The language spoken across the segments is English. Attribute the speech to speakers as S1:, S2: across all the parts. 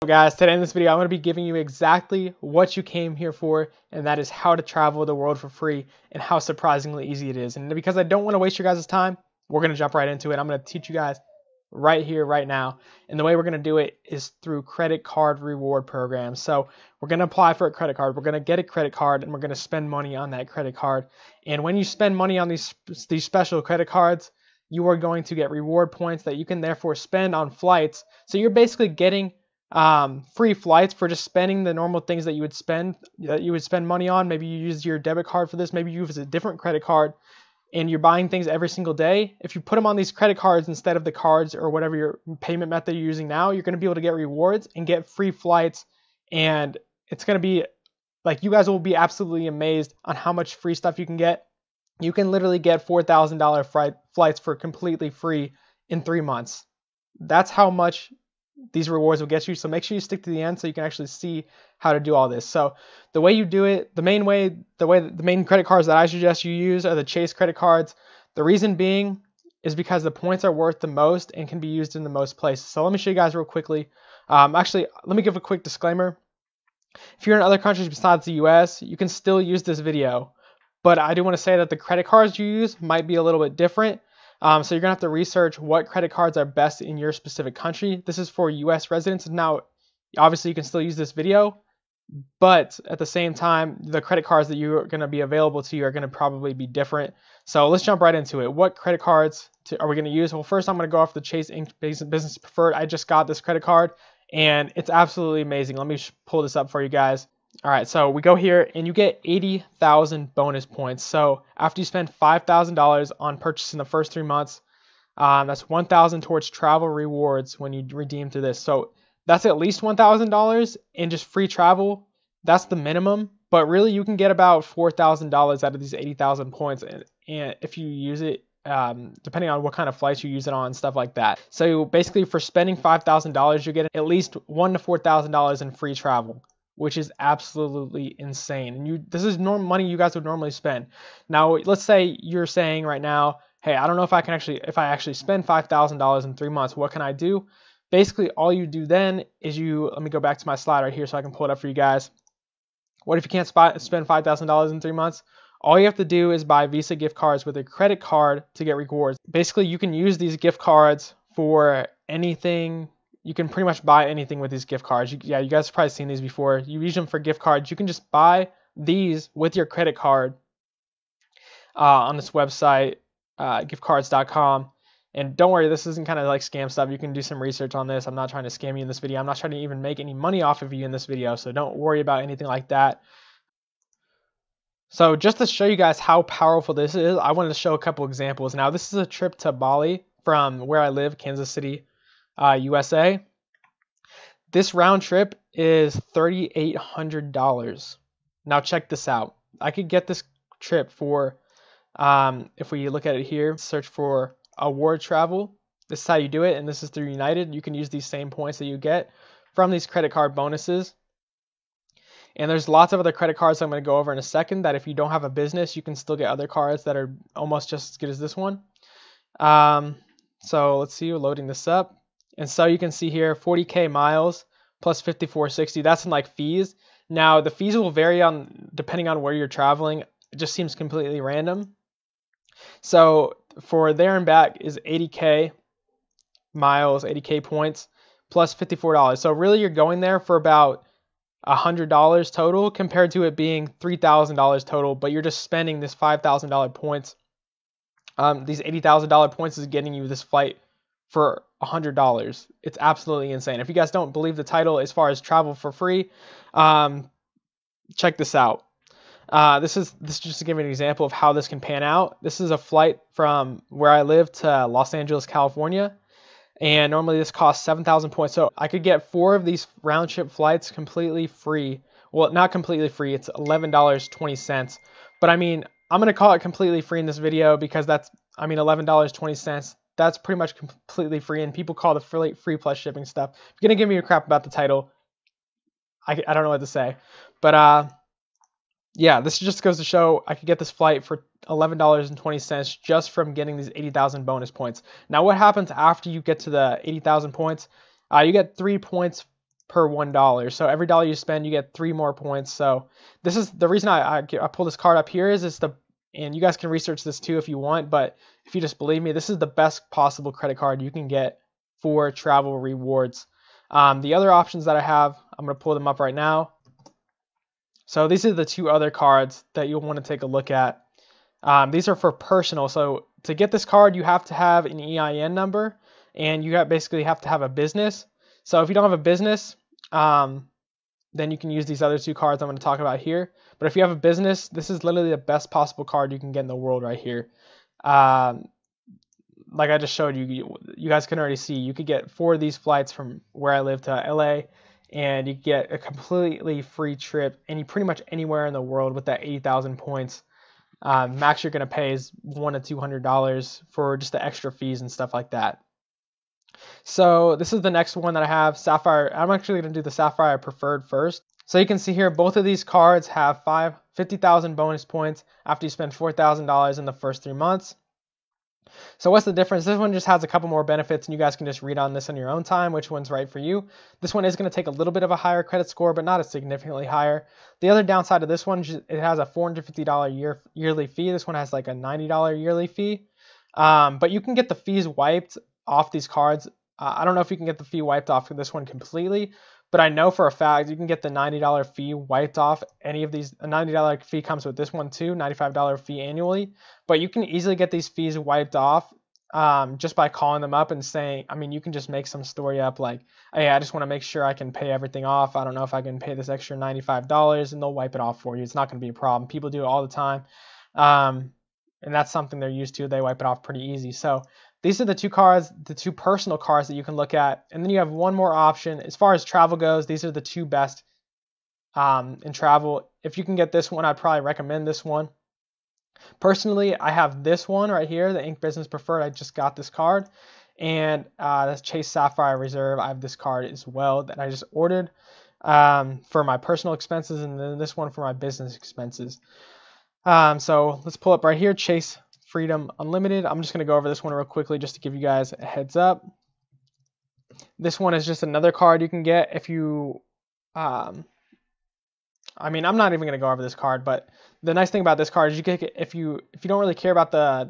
S1: So guys, today in this video, I'm going to be giving you exactly what you came here for, and that is how to travel the world for free and how surprisingly easy it is. And because I don't want to waste your guys' time, we're going to jump right into it. I'm going to teach you guys right here, right now. And the way we're going to do it is through credit card reward programs. So we're going to apply for a credit card. We're going to get a credit card and we're going to spend money on that credit card. And when you spend money on these special credit cards, you are going to get reward points that you can therefore spend on flights. So you're basically getting free flights for just spending the normal things that you would spend money on. Maybe you use your debit card for this. Maybe you use a different credit card and you're buying things every single day. If you put them on these credit cards instead of the cards or whatever your payment method you're using now, you're going to be able to get rewards and get free flights. And it's going to be like, you guys will be absolutely amazed on how much free stuff you can get. You can literally get $4,000 flights for completely free in 3 months. That's how much these rewards will get you. So make sure you stick to the end so you can actually see how to do all this. So the way you do it, the main credit cards that I suggest you use are the Chase credit cards. The reason being is because the points are worth the most and can be used in the most places. So let me show you guys real quickly. Actually, let me give a quick disclaimer. If you're in other countries besides the US, you can still use this video. But I do want to say that the credit cards you use might be a little bit different. So you're going to have to research what credit cards are best in your specific country. This is for US residents. Now, obviously, you can still use this video, but at the same time, the credit cards that you're going to be available to you are going to probably be different. So let's jump right into it. What credit cards are we going to use? Well, first, I'm going to go off the Chase Business Preferred. I just got this credit card, and it's absolutely amazing. Let me pull this up for you guys. All right, so we go here and you get 80,000 bonus points. So after you spend $5,000 on purchase in the first 3 months, that's 1,000 towards travel rewards when you redeem through this. So that's at least $1,000 in just free travel. That's the minimum, but really you can get about $4,000 out of these 80,000 points, and if you use it, depending on what kind of flights you use it on and stuff like that. So basically, for spending $5,000, you get at least $1,000 to $4,000 in free travel, which is absolutely insane. And this is money you guys would normally spend. Now, let's say you're saying right now, hey, I don't know if I actually spend $5,000 in 3 months, what can I do? Basically, all you do then is let me go back to my slide right here so I can pull it up for you guys. What if you can't spend $5,000 in 3 months? All you have to do is buy Visa gift cards with a credit card to get rewards. Basically, you can use these gift cards for anything. You can pretty much buy anything with these gift cards. You guys have probably seen these before. You use them for gift cards. You can just buy these with your credit card on this website, giftcards.com. And don't worry, this isn't kind of like scam stuff. You can do some research on this. I'm not trying to scam you in this video. I'm not trying to even make any money off of you in this video. So don't worry about anything like that. So just to show you guys how powerful this is, I wanted to show a couple examples. Now, this is a trip to Bali from where I live, Kansas City, USA. This round trip is $3,800. Now check this out. I could get this trip for, if we look at it here, search for award travel. This is how you do it, and this is through United. You can use these same points that you get from these credit card bonuses. And there's lots of other credit cards I'm going to go over in a second that if you don't have a business, you can still get other cards that are almost just as good as this one. So let's see, we're loading this up. And so you can see here, 40K miles plus 5460. That's in like fees. Now the fees will vary depending on where you're traveling. It just seems completely random. So for there and back is 80K miles, 80K points plus $54. So really you're going there for about $100 total compared to it being $3,000 total, but you're just spending this $5,000 points. These $80,000 points is getting you this flight for $100. It's absolutely insane. If you guys don't believe the title as far as travel for free, check this out. This is just to give you an example of how this can pan out. This is a flight from where I live to Los Angeles, California, and normally this costs 7,000 points. So I could get 4 of these round trip flights completely free. Well, not completely free. It's $11.20. But I mean, I'm going to call it completely free in this video because $11.20. That's pretty much completely free, and people call the free plus shipping stuff. If you're going to give me a crap about the title, I don't know what to say. But yeah, this just goes to show I could get this flight for $11.20 just from getting these 80,000 bonus points. Now, what happens after you get to the 80,000 points? You get 3 points per $1. So every dollar you spend, you get 3 more points. So this is the reason I pull this card up here and you guys can research this too if you want, but if you just believe me, this is the best possible credit card you can get for travel rewards. The other options that I have, I'm going to pull them up right now. So these are the 2 other cards that you'll want to take a look at. These are for personal. So to get this card, you have to have an EIN number, and you basically have to have a business. So if you don't have a business, then you can use these other 2 cards I'm going to talk about here. But if you have a business, this is literally the best possible card you can get in the world right here. Like I just showed you, you guys can already see, you could get 4 of these flights from where I live to LA, and you get a completely free trip pretty much anywhere in the world with that 80,000 points. Max you're going to pay is $100 to $200 for just the extra fees and stuff like that. So this is the next one that I have, Sapphire. I'm actually going to do the Sapphire Preferred first. So you can see here, both of these cards have 50,000 bonus points after you spend $4,000 in the first 3 months. So what's the difference? This one just has a couple more benefits, and you guys can just read on this on your own time, which one's right for you. This one is going to take a little bit of a higher credit score, but not a significantly higher. The other downside of this one, it has a $450 yearly fee. This one has like a $90 yearly fee. But you can get the fees wiped off these cards. I don't know if you can get the fee wiped off for this one completely, but I know for a fact you can get the $90 fee wiped off any of these. A $90 fee comes with this one too, $95 fee annually, but you can easily get these fees wiped off just by calling them up and saying, I mean, you can just make some story up like, hey, I just want to make sure I can pay everything off. I don't know if I can pay this extra $95, and they'll wipe it off for you. It's not going to be a problem. People do it all the time. And that's something they're used to. They wipe it off pretty easy. So these are the 2 cards, the 2 personal cards that you can look at. And then you have one more option. As far as travel goes, these are the 2 best in travel. If you can get this one, I'd probably recommend this one. Personally, I have this one right here, the Ink Business Preferred. I just got this card. And that's Chase Sapphire Reserve. I have this card as well that I just ordered for my personal expenses, and then this one for my business expenses. So let's pull up right here, Chase Freedom Unlimited. I'm just going to go over this one real quickly just to give you guys a heads up. This one is just another card you can get if you, I mean, I'm not even going to go over this card, but the nice thing about this card is you can get, if you don't really care about the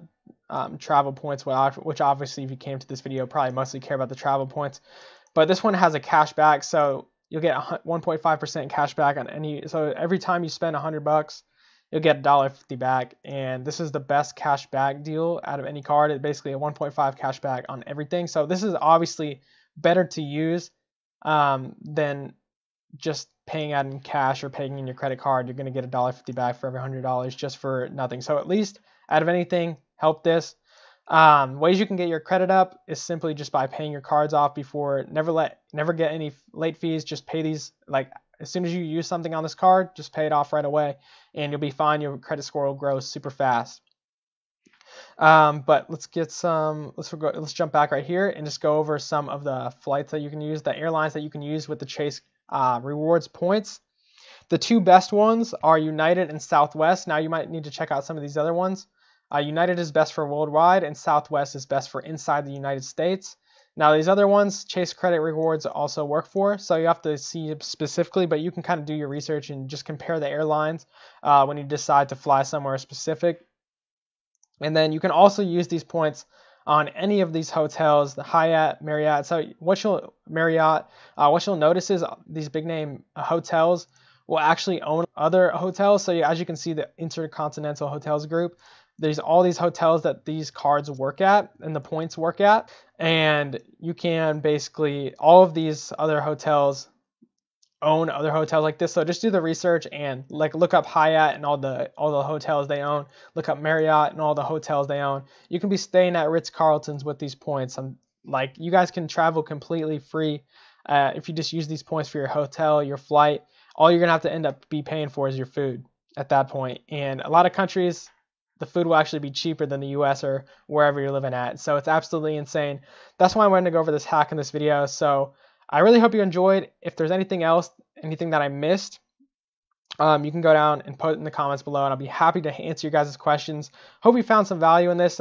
S1: travel points, which obviously if you came to this video, probably mostly care about the travel points, but this one has a cash back, so you'll get 1.5% cash back on any, so every time you spend $100, you'll get $1.50 back, and this is the best cash back deal out of any card. It's basically a 1.5 cash back on everything. So this is obviously better to use than just paying out in cash or paying in your credit card. You're going to get $1.50 back for every $100 just for nothing. So at least out of anything, help this. Ways you can get your credit up is simply just by paying your cards off before. Never get any late fees. Just pay these like as soon as you use something on this card, just pay it off right away, and you'll be fine. Your credit score will grow super fast. But let's jump back right here and just go over some of the flights that you can use, the airlines that you can use with the Chase rewards points. The 2 best ones are United and Southwest. Now you might need to check out some of these other ones. United is best for worldwide, and Southwest is best for inside the United States. Now these other ones, Chase Credit Rewards also work for, so you have to see specifically, but you can kind of do your research and just compare the airlines when you decide to fly somewhere specific. And then you can also use these points on any of these hotels, the Hyatt, Marriott. So what you'll notice is these big name hotels will actually own other hotels. So as you can see, the Intercontinental Hotels Group, there's all these hotels that these cards work at and the points work at, and you can basically, all of these other hotels own other hotels like this. So just do the research and like look up Hyatt and all the hotels they own, look up Marriott and all the hotels they own. You can be staying at Ritz-Carlton's with these points. Like you guys can travel completely free if you just use these points for your hotel, your flight. All you're gonna have to end up be paying for is your food at that point. And a lot of countries, the food will actually be cheaper than the US or wherever you're living at. So it's absolutely insane. That's why I wanted to go over this hack in this video. So I really hope you enjoyed. If there's anything else, anything that I missed, you can go down and put it in the comments below, and I'll be happy to answer your guys' questions. Hope you found some value in this.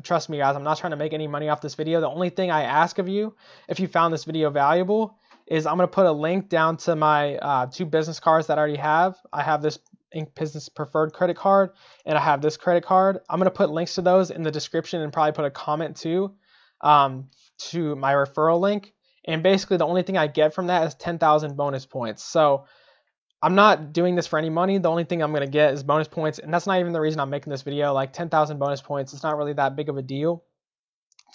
S1: Trust me guys, I'm not trying to make any money off this video. The only thing I ask of you, if you found this video valuable, is I'm going to put a link down to my 2 business cards that I already have. I have this Inc. Business Preferred credit card, and I have this credit card. I'm going to put links to those in the description and probably put a comment too, to my referral link. And basically the only thing I get from that is 10,000 bonus points. So I'm not doing this for any money. The only thing I'm going to get is bonus points. And that's not even the reason I'm making this video. Like 10,000 bonus points, it's not really that big of a deal,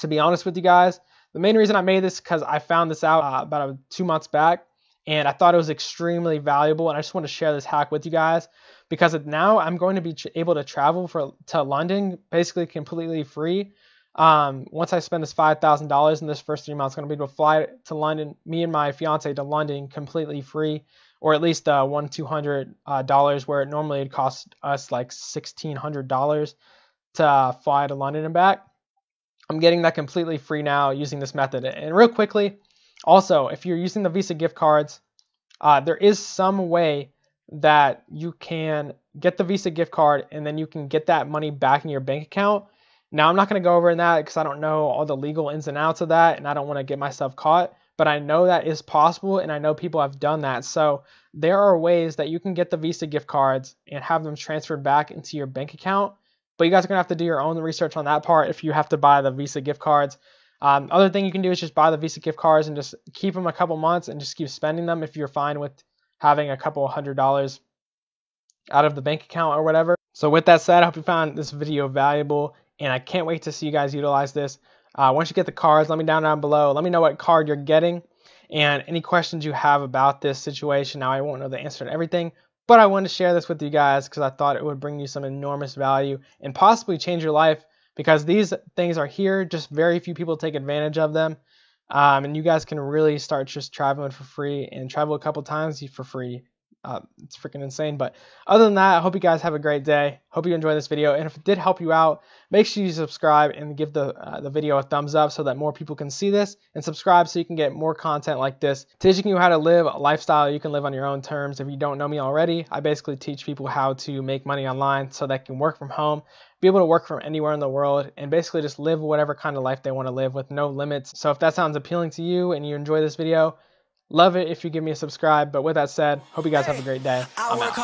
S1: to be honest with you guys. The main reason I made this is because I found this out about 2 months back, and I thought it was extremely valuable. And I just want to share this hack with you guys, because now I'm going to be able to travel to London basically completely free. Once I spend this $5,000 in this first 3 months, I'm going to be able to fly to London, me and my fiance to London completely free, or at least $200, where it normally would cost us like $1,600 to fly to London and back. I'm getting that completely free now using this method. And real quickly, also, if you're using the Visa gift cards, there is some way that you can get the Visa gift card and then you can get that money back in your bank account. Now, I'm not going to go over in that because I don't know all the legal ins and outs of that, and I don't want to get myself caught, but I know that is possible, and I know people have done that. So there are ways that you can get the Visa gift cards and have them transferred back into your bank account, but you guys are going to have to do your own research on that part if you have to buy the Visa gift cards. Other thing you can do is just buy the Visa gift cards and just keep them a couple months and just keep spending them if you're fine with having a couple $100 out of the bank account or whatever. So with that said, I hope you found this video valuable, and I can't wait to see you guys utilize this. Once you get the cards, let me down below. Let me know what card you're getting and any questions you have about this situation. Now, I won't know the answer to everything, but I wanted to share this with you guys because I thought it would bring you some enormous value and possibly change your life, because these things are here. Just very few people take advantage of them. And you guys can really start just traveling for free and travel a couple times for free. It's freaking insane. But other than that, I hope you guys have a great day. Hope you enjoy this video. And if it did help you out, make sure you subscribe and give the video a thumbs up so that more people can see this, and subscribe so you can get more content like this, teaching you how to live a lifestyle you can live on your own terms. If you don't know me already, I basically teach people how to make money online so they can work from home, be able to work from anywhere in the world, and basically just live whatever kind of life they want to live with no limits. So if that sounds appealing to you and you enjoy this video, love it if you give me a subscribe. But with that said, hope you guys have a great day. I'm out.